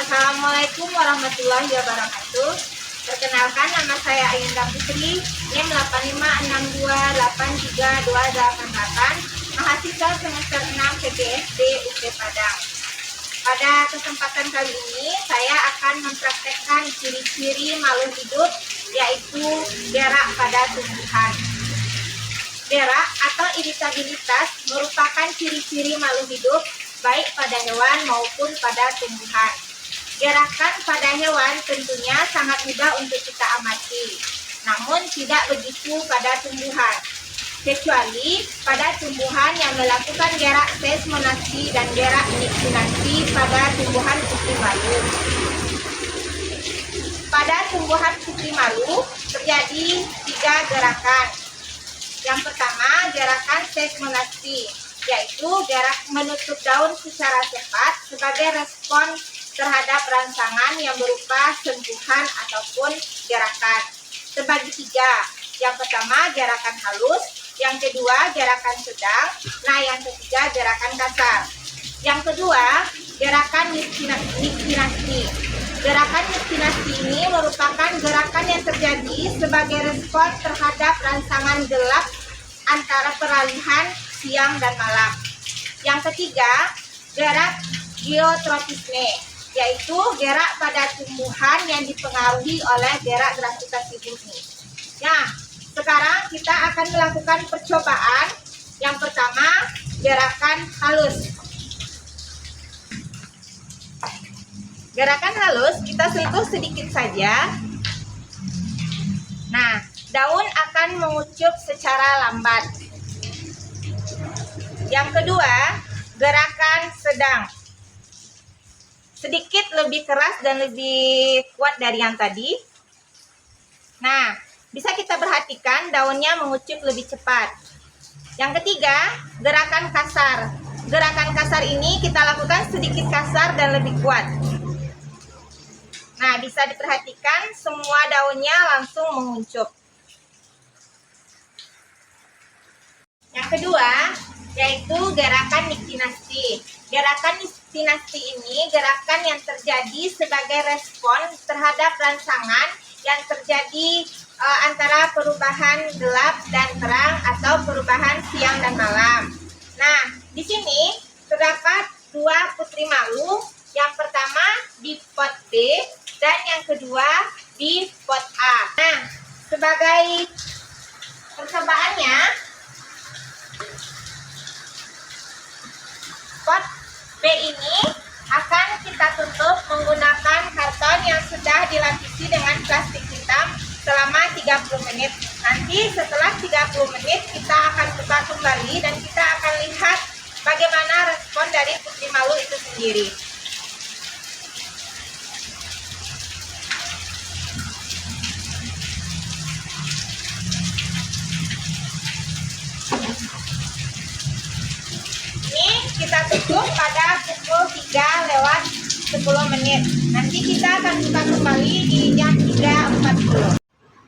Assalamualaikum warahmatullahi wabarakatuh. Perkenalkan, nama saya Ayunda Putri, NIM 8562832888, mahasiswa semester 6 PGSD UP Padang. Pada kesempatan kali ini, saya akan mempraktekkan ciri-ciri makhluk hidup, yaitu gerak pada tumbuhan. Gerak atau iritabilitas merupakan ciri-ciri makhluk hidup, baik pada hewan maupun pada tumbuhan. Gerakan pada hewan tentunya sangat mudah untuk kita amati, namun tidak begitu pada tumbuhan, kecuali pada tumbuhan yang melakukan gerak seismonasi dan gerak niktinasi pada tumbuhan putri malu. Pada tumbuhan putri malu terjadi 3 gerakan. Yang pertama, gerakan seismonasi, yaitu gerak menutup daun secara cepat sebagai respon terhadap rangsangan yang berupa sentuhan ataupun gerakan. Terbagi 3. Yang pertama, gerakan halus. Yang kedua, gerakan sedang. Nah, yang ketiga, gerakan kasar. Yang kedua, gerakan niktinasi. Gerakan niktinasi ini merupakan gerakan yang terjadi sebagai respon terhadap rangsangan gelap antara peralihan siang dan malam. Yang ketiga, gerak geotropisme, yaitu gerak pada tumbuhan yang dipengaruhi oleh gerak gravitasi bumi. Nah, sekarang kita akan melakukan percobaan. Yang pertama, gerakan halus. Gerakan halus kita sentuh sedikit saja. Nah, daun akan mengucup secara lambat. Yang kedua, gerakan sedang. Sedikit lebih keras dan lebih kuat dari yang tadi. Nah, bisa kita perhatikan daunnya mengucup lebih cepat. Yang ketiga, gerakan kasar. Gerakan kasar ini kita lakukan sedikit kasar dan lebih kuat. Nah, bisa diperhatikan semua daunnya langsung menguncup. Yang kedua, yaitu gerakan niktinasi. Gerakan niktinasi ini gerakan yang terjadi sebagai respon terhadap rangsangan yang terjadi antara perubahan gelap dan terang atau perubahan siang dan malam. Nah, di sini terdapat 2 putri malu. Yang pertama di pot B dan yang kedua di pot A. Nah, sebagai percobaannya, pot B ini akan kita tutup menggunakan karton yang sudah dilapisi dengan plastik hitam selama 30 menit. Nanti setelah 30 menit kita akan buka kembali dan kita akan lihat bagaimana respon dari putri malu itu sendiri. Kita tutup pada pukul 3:10 menit. Nanti kita akan buka kembali di jam 3.40.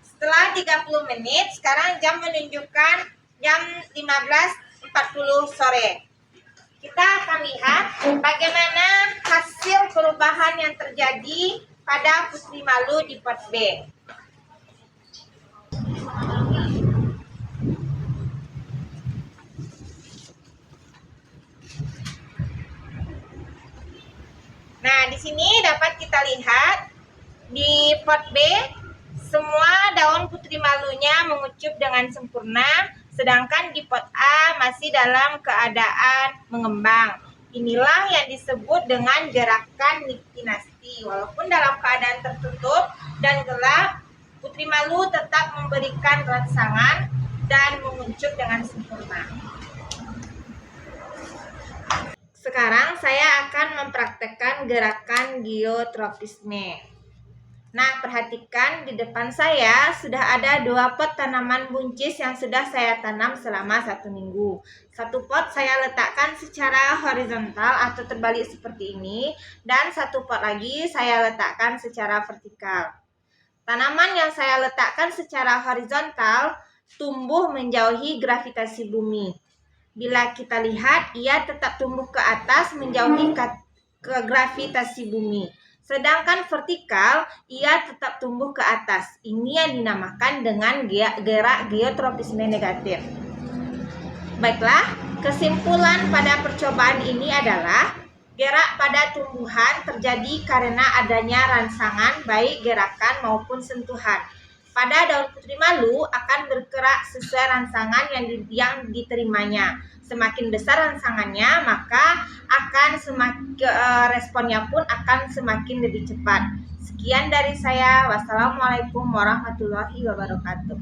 Setelah 30 menit, sekarang jam menunjukkan jam 15.40 sore. Kita akan lihat bagaimana hasil perubahan yang terjadi pada putri malu di pot B. Nah, di sini dapat kita lihat di pot B semua daun putri malunya mengucup dengan sempurna, sedangkan di pot A masih dalam keadaan mengembang. Inilah yang disebut dengan gerakan niktinasi. Walaupun dalam keadaan tertutup dan gelap, putri malu tetap memberikan rangsangan dan mengucup dengan sempurna. Sekarang saya akan mempraktekkan gerakan geotropisme. Nah, perhatikan di depan saya sudah ada 2 pot tanaman buncis yang sudah saya tanam selama 1 minggu. 1 pot saya letakkan secara horizontal atau terbalik seperti ini, dan 1 pot lagi saya letakkan secara vertikal. Tanaman yang saya letakkan secara horizontal tumbuh menjauhi gravitasi bumi. Bila kita lihat, ia tetap tumbuh ke atas menjauhi ke gravitasi bumi. Sedangkan vertikal, ia tetap tumbuh ke atas. Ini yang dinamakan dengan gerak geotropisme negatif. Baiklah, kesimpulan pada percobaan ini adalah gerak pada tumbuhan terjadi karena adanya rangsangan baik gerakan maupun sentuhan. Pada daun putri malu akan bergerak sesuai rangsangan yang diterimanya. Semakin besar rangsangannya, maka akan responnya pun akan semakin lebih cepat. Sekian dari saya. Wassalamualaikum warahmatullahi wabarakatuh.